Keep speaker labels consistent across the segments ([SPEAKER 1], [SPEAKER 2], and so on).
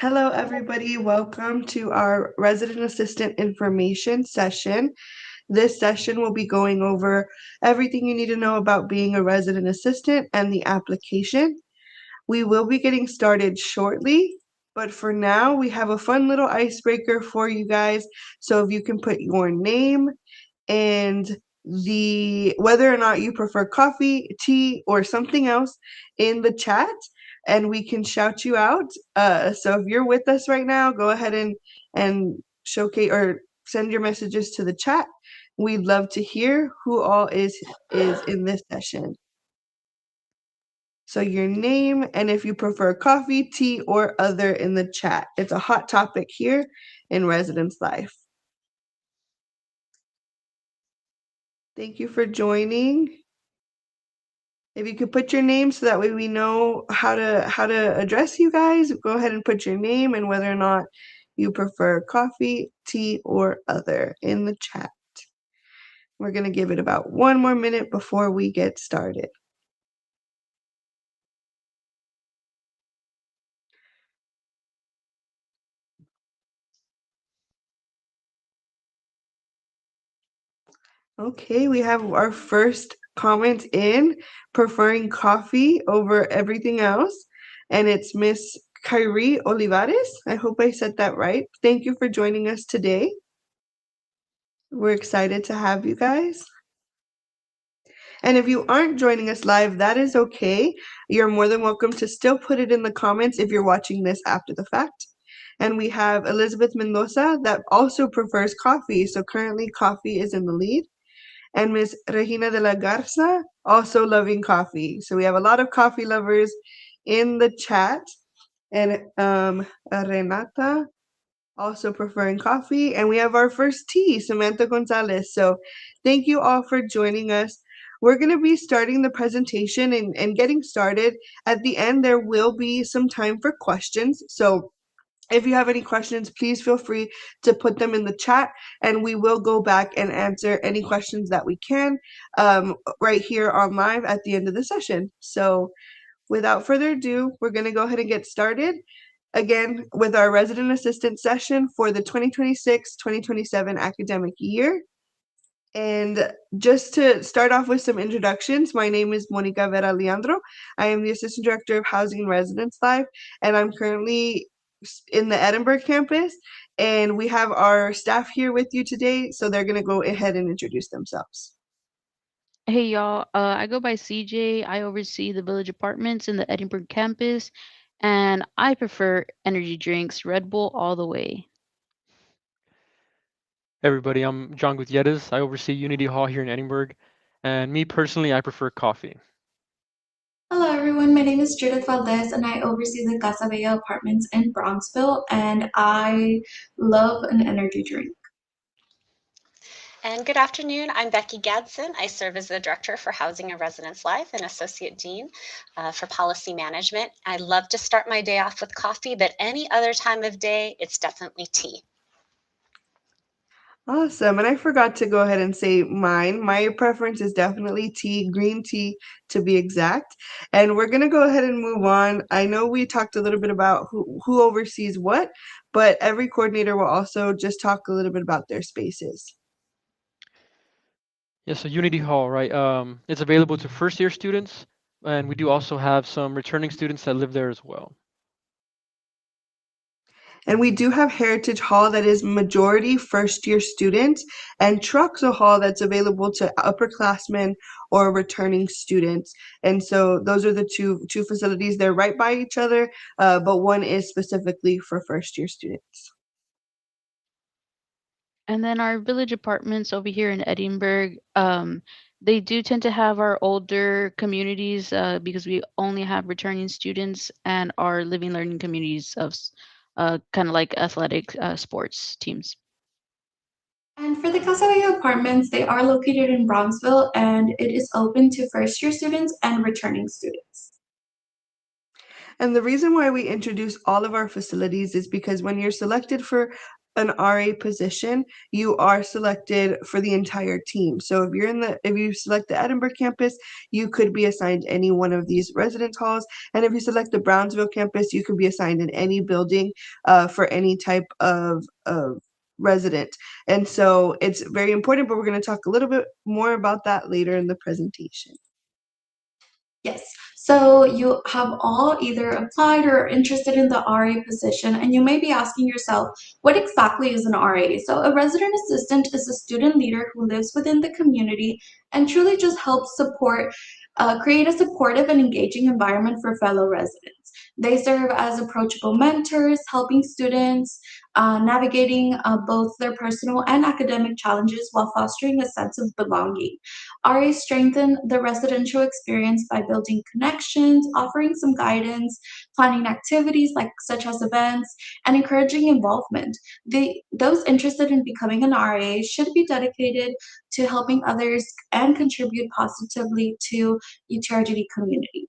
[SPEAKER 1] Hello, everybody. Welcome to our resident assistant information session. This session will be going over everything you need to know about being a resident assistant and the application. We will be getting started shortly, but for now, we have a fun little icebreaker for you guys. So if you can put your name and the whether or not you prefer coffee, tea, or something else in the chat, and we can shout you out. So if you're with us right now, go ahead and showcase or send your messages to the chat. We'd love to hear who all is in this session. So your name and if you prefer coffee, tea, or other in the chat. It's a hot topic here in Residence Life. Thank you for joining. If you could put your name so that way we know how to address you guys, go ahead and put your name and whether or not you prefer coffee, tea, or other in the chat. We're going to give it about one more minute before we get started. Okay, we have our first comment in, preferring coffee over everything else, and it's Miss Kyrie Olivares. I hope I said that right. Thank you for joining us today. We're excited to have you guys. And if you aren't joining us live, that is okay. You're more than welcome to still put it in the comments if you're watching this after the fact. And we have Elizabeth Mendoza that also prefers coffee. So currently coffee is in the lead. And Miss Regina de la Garza also loving coffee. So we have a lot of coffee lovers in the chat. And Renata also preferring coffee. And we have our first tea, Samantha Gonzalez. So thank you all for joining us. We're going to be starting the presentation and getting started. At the end, there will be some time for questions. So if you have any questions, please feel free to put them in the chat and we will go back and answer any questions that we can right here on live at the end of the session. So without further ado, we're going to go ahead and get started again with our resident assistant session for the 2026-2027 academic year. And just to start off with some introductions, my name is Monica Vera Leandro. I am the Assistant Director of Housing and Residence Life, and I'm currently in the Edinburgh campus. And we have our staff here with you today, so they're going to go ahead and introduce themselves.
[SPEAKER 2] Hey y'all, I go by CJ. I oversee the village apartments in the Edinburgh campus, and I prefer energy drinks, Red Bull all the way.
[SPEAKER 3] Hey everybody, I'm John Gutierrez. I oversee Unity Hall here in Edinburgh, and me personally, I prefer coffee.
[SPEAKER 4] Hello everyone, my name is Judith Valdez and I oversee the Casa Bella apartments in Bronxville and I love an energy drink.
[SPEAKER 5] And good afternoon, I'm Becky Gadsden. I serve as the Director for Housing and Residence Life and Associate Dean for Policy Management. I love to start my day off with coffee, but any other time of day, it's definitely tea.
[SPEAKER 1] Awesome. And I forgot to go ahead and say mine. My preference is definitely tea, green tea to be exact. And we're going to go ahead and move on. I know we talked a little bit about who oversees what, but every coordinator will also just talk a little bit about their spaces.
[SPEAKER 3] Yeah, so Unity Hall, right? It's available to first-year students, and we do also have some returning students that live there as well.
[SPEAKER 1] And we do have Heritage Hall that is majority first-year students, and Truxell Hall that's available to upperclassmen or returning students. And so those are the two facilities. They're right by each other, but one is specifically for first-year students.
[SPEAKER 2] And then our village apartments over here in Edinburgh, they do tend to have our older communities because we only have returning students and our living learning communities of kind of like athletic sports teams.
[SPEAKER 4] And for the Casa Bella apartments, they are located in Bronxville and it is open to first year students and returning students.
[SPEAKER 1] And the reason why we introduce all of our facilities is because when you're selected for an RA position, you are selected for the entire team. So if you select the Edinburgh campus, you could be assigned any one of these residence halls. And if you select the Brownsville campus, you could be assigned in any building for any type of resident. And so it's very important, but we're going to talk a little bit more about that later in the presentation.
[SPEAKER 4] Yes. So you have all either applied or are interested in the RA position, and you may be asking yourself, what exactly is an RA? So a resident assistant is a student leader who lives within the community and truly just helps create a supportive and engaging environment for fellow residents. They serve as approachable mentors, helping students navigating both their personal and academic challenges while fostering a sense of belonging. RAs strengthen the residential experience by building connections, offering some guidance, planning activities like such as events, and encouraging involvement. Those interested in becoming an RA should be dedicated to helping others and contribute positively to UTRGV community.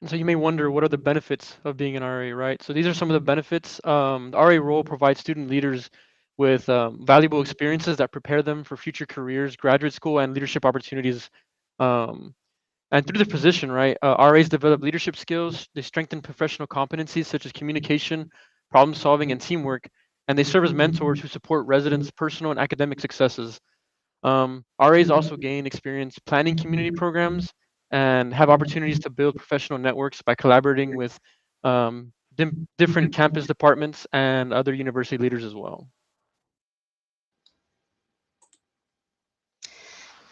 [SPEAKER 3] And so you may wonder, what are the benefits of being an RA, right? So these are some of the benefits. The RA role provides student leaders with valuable experiences that prepare them for future careers, graduate school, and leadership opportunities. Um, and through the position, right, RAs develop leadership skills. They strengthen professional competencies such as communication, problem solving, and teamwork. And they serve as mentors who support residents' personal and academic successes. RAs also gain experience planning community programs and have opportunities to build professional networks by collaborating with different campus departments and other university leaders as well.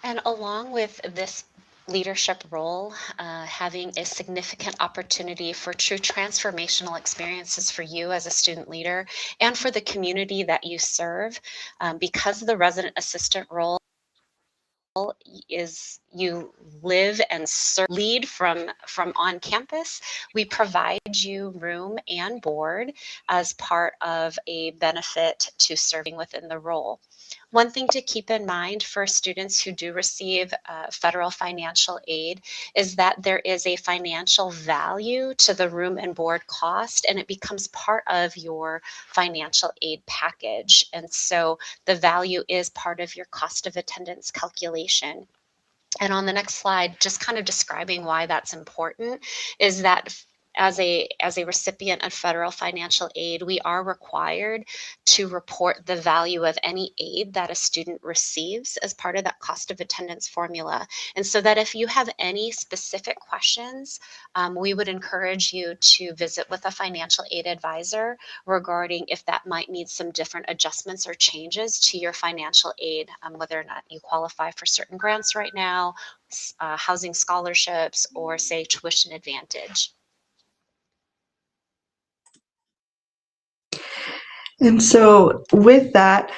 [SPEAKER 5] And along with this leadership role, having a significant opportunity for true transformational experiences for you as a student leader and for the community that you serve, because the resident assistant role is you live and lead from on campus. We provide you room and board as part of a benefit to serving within the role. One thing to keep in mind for students who do receive federal financial aid is that there is a financial value to the room and board cost, and it becomes part of your financial aid package. And so the value is part of your cost of attendance calculation. And on the next slide, just kind of describing why that's important, is that as a recipient of federal financial aid, we are required to report the value of any aid that a student receives as part of that cost of attendance formula. And so that if you have any specific questions, we would encourage you to visit with a financial aid advisor regarding if that might need some different adjustments or changes to your financial aid, whether or not you qualify for certain grants right now, housing scholarships, or say tuition advantage.
[SPEAKER 1] And so with the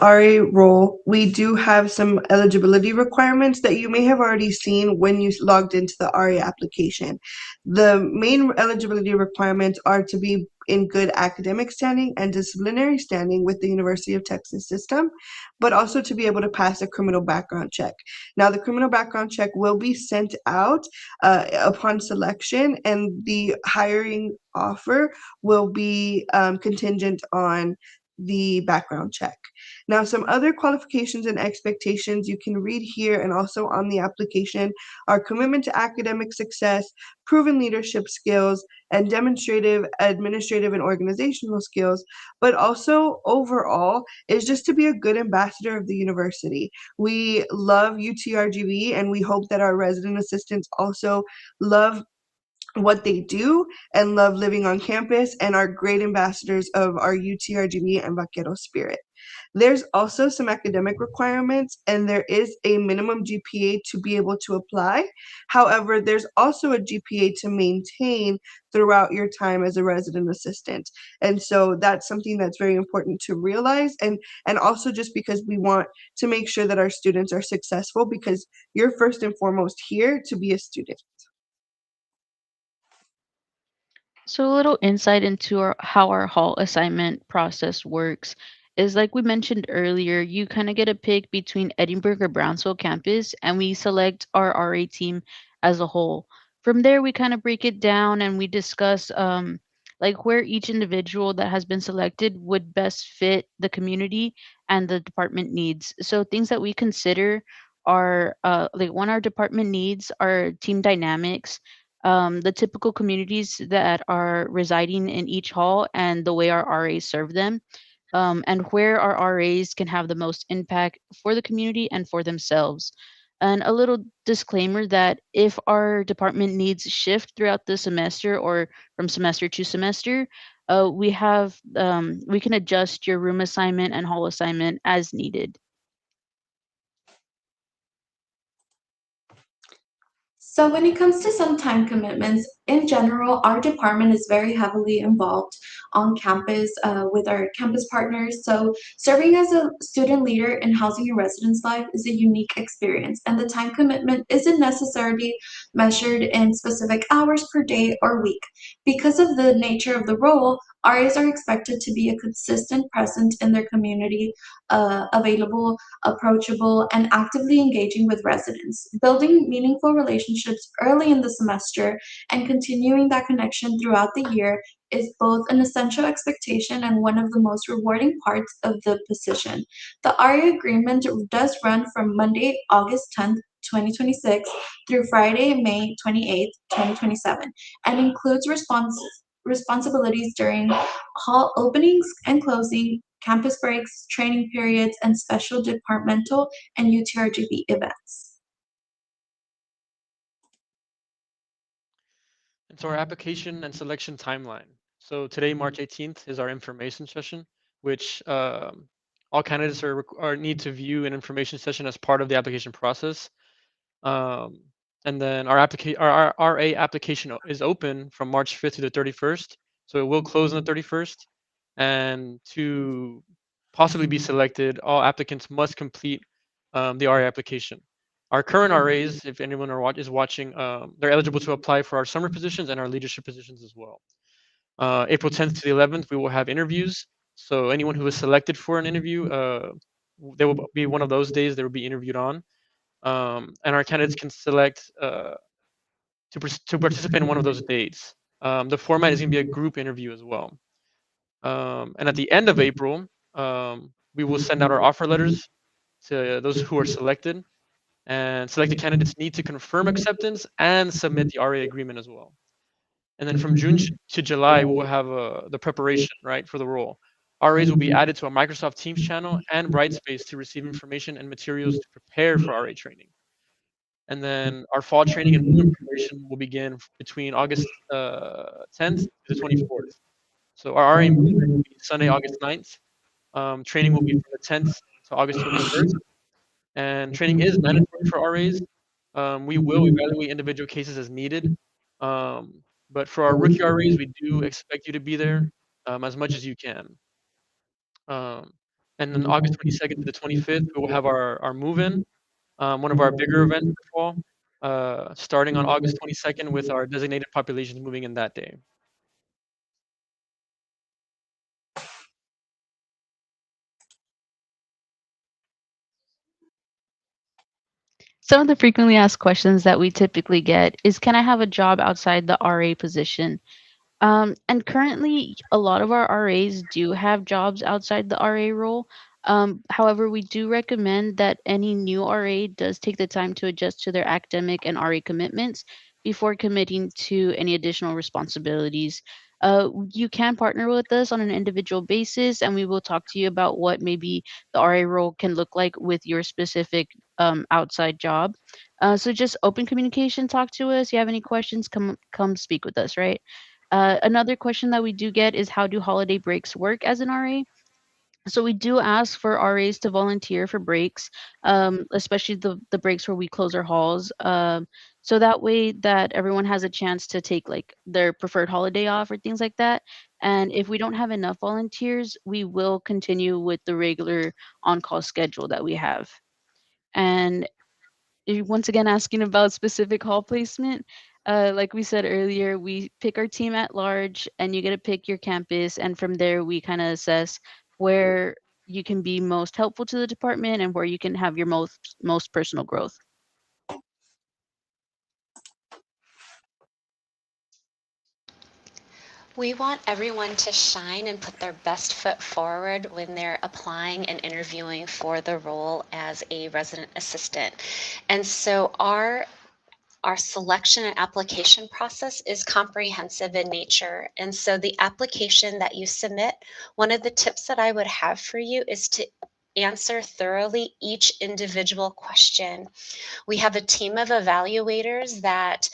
[SPEAKER 1] RA role, we do have some eligibility requirements that you may have already seen when you logged into the RA application. The main eligibility requirements are to be in good academic standing and disciplinary standing with the University of Texas system, but also to be able to pass a criminal background check. Now, the criminal background check will be sent out upon selection, and the hiring offer will be contingent on the background check. Now, some other qualifications and expectations you can read here and also on the application are commitment to academic success, proven leadership skills, and demonstrative administrative and organizational skills, but also overall is just to be a good ambassador of the university. We love UTRGV, and we hope that our resident assistants also love what they do and love living on campus and are great ambassadors of our UTRGV and Vaquero spirit. There's also some academic requirements, and there is a minimum GPA to be able to apply. However, there's also a GPA to maintain throughout your time as a resident assistant. And so that's something that's very important to realize, and also just because we want to make sure that our students are successful, because you're first and foremost here to be a student.
[SPEAKER 2] So, a little insight into how our hall assignment process works is like we mentioned earlier, you kind of get a pick between Edinburgh or Brownsville campus, and we select our RA team as a whole. From there, we kind of break it down and we discuss like where each individual that has been selected would best fit the community and the department needs. So things that we consider are like one, our department needs are team dynamics, the typical communities that are residing in each hall and the way our RAs serve them, and where our RAs can have the most impact for the community and for themselves. And a little disclaimer that if our department needs shift throughout the semester or from semester to semester, we can adjust your room assignment and hall assignment as needed.
[SPEAKER 4] So, when it comes to some time commitments, in general, our department is very heavily involved on campus with our campus partners. So, serving as a student leader in housing and residence life is a unique experience, and the time commitment isn't necessarily measured in specific hours per day or week. Because of the nature of the role, RAs are expected to be a consistent presence in their community, available, approachable, and actively engaging with residents. Building meaningful relationships early in the semester and continuing that connection throughout the year is both an essential expectation and one of the most rewarding parts of the position. The ARIA agreement does run from Monday, August 10th, 2026 through Friday, May 28th, 2027, and includes responsibilities during hall openings and closing, campus breaks, training periods, and special departmental and UTRGV events.
[SPEAKER 3] And so our application and selection timeline. So today, March 18th, is our information session, which all candidates are need to view an information session as part of the application process. Um, and then our RA application is open from March 5th to the 31st. So it will close on the 31st. And to possibly be selected, all applicants must complete the RA application. Our current RAs, if anyone is watching, they're eligible to apply for our summer positions and our leadership positions as well. April 10th to the 11th, we will have interviews. So anyone who is selected for an interview, there will be one of those days they will be interviewed on. And our candidates can select to participate in one of those dates. The format is going to be a group interview as well. And at the end of April, we will send out our offer letters to those who are selected. And selected candidates need to confirm acceptance and submit the RA agreement as well. And then from June to July, we will have the preparation, right, for the role. RAs will be added to a Microsoft Teams channel and Brightspace to receive information and materials to prepare for RA training. And then our fall training and movement preparation will begin between August 10th to the 24th. So our RA movement will be Sunday, August 9th. Training will be from the 10th to August 21st. And training is mandatory for RAs. We will evaluate individual cases as needed. But for our rookie RAs, we do expect you to be there as much as you can. Um, and then August 22nd to the 25th, we will have our move-in, one of our bigger events for fall, starting on August 22nd with our designated populations moving in that day.
[SPEAKER 2] Some of the frequently asked questions that we typically get is, can I have a job outside the RA position? And currently, a lot of our RAs do have jobs outside the RA role. However, we do recommend that any new RA does take the time to adjust to their academic and RA commitments before committing to any additional responsibilities. You can partner with us on an individual basis, and we will talk to you about what maybe the RA role can look like with your specific outside job. So just open communication, talk to us. You have any questions, come speak with us, right? Another question that we do get is, how do holiday breaks work as an RA? So we do ask for RAs to volunteer for breaks, especially the breaks where we close our halls. So that way that everyone has a chance to take like their preferred holiday off or things like that. And if we don't have enough volunteers, we will continue with the regular on-call schedule that we have. And once again asking about specific hall placement. Like we said earlier, we pick our team at large, and you get to pick your campus, and from there we kind of assess where you can be most helpful to the department and where you can have your most personal growth.
[SPEAKER 5] We want everyone to shine and put their best foot forward when they're applying and interviewing for the role as a resident assistant. And so our selection and application process is comprehensive in nature. And so the application that you submit, one of the tips that I would have for you is to answer thoroughly each individual question. We have a team of evaluators that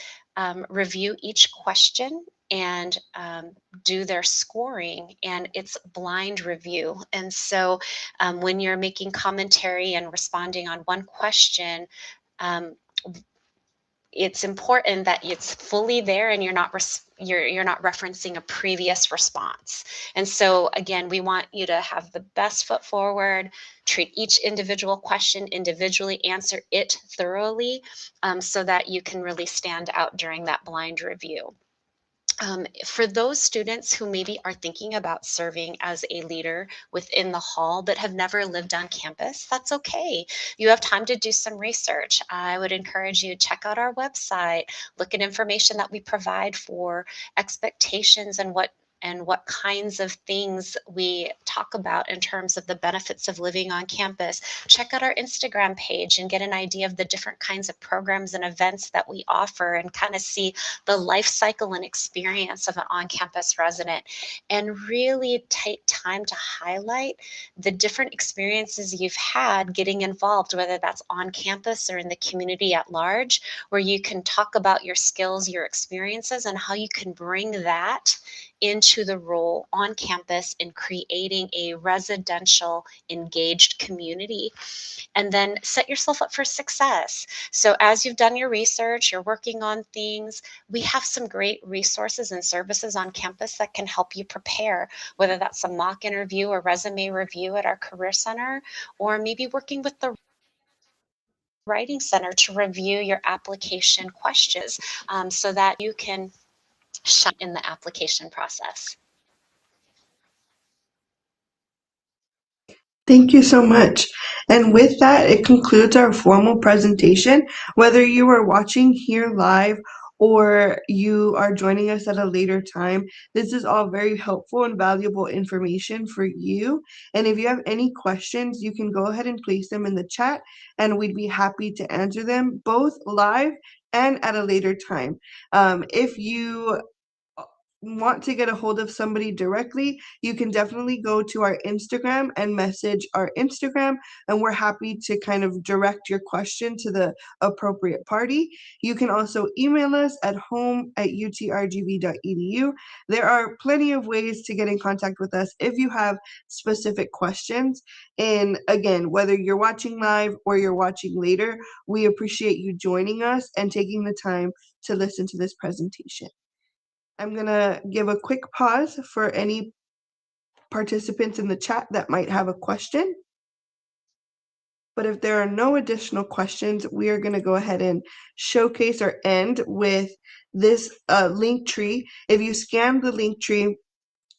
[SPEAKER 5] review each question and do their scoring, and it's blind review. And so when you're making commentary and responding on one question, um, it's important that it's fully there and you're not referencing a previous response. And so again, we want you to have the best foot forward, treat each individual question individually, answer it thoroughly, so that you can really stand out during that blind review. For those students who maybe are thinking about serving as a leader within the hall but have never lived on campus, that's okay. You have time to do some research. I would encourage you to check out our website, look at information that we provide for expectations and what kinds of things we talk about in terms of the benefits of living on campus. Check out our Instagram page and get an idea of the different kinds of programs and events that we offer and kind of see the life cycle and experience of an on-campus resident, and really take time to highlight the different experiences you've had getting involved, whether that's on campus or in the community at large, where you can talk about your skills, your experiences, and how you can bring that into the role on campus in creating a residential engaged community. And then set yourself up for success. So as you've done your research, you're working on things, we have some great resources and services on campus that can help you prepare, whether that's a mock interview or resume review at our Career Center, or maybe working with the Writing Center to review your application questions, so that you can shine in the application process.
[SPEAKER 1] Thank you so much. And with that, it concludes our formal presentation. Whether you are watching here live or you are joining us at a later time, this is all very helpful and valuable information for you. And if you have any questions, you can go ahead and place them in the chat, and we'd be happy to answer them both live and at a later time. If you want to get a hold of somebody directly, you can definitely go to our Instagram and message our Instagram, and we're happy to kind of direct your question to the appropriate party. You can also email us at home@utrgv.edu. There are plenty of ways to get in contact with us if you have specific questions. And again, whether you're watching live or you're watching later, we appreciate you joining us and taking the time to listen to this presentation. I'm going to give a quick pause for any participants in the chat that might have a question. But if there are no additional questions, we are going to go ahead and showcase or end with this Linktree. If you scan the Linktree,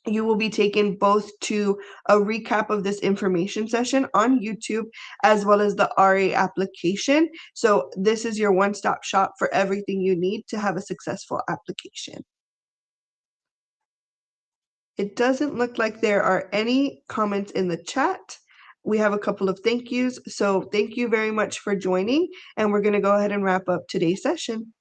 [SPEAKER 1] you will be taken both to a recap of this information session on YouTube as well as the RA application. So this is your one-stop shop for everything you need to have a successful application. It doesn't look like there are any comments in the chat. We have a couple of thank yous. So thank you very much for joining, and we're going to go ahead and wrap up today's session.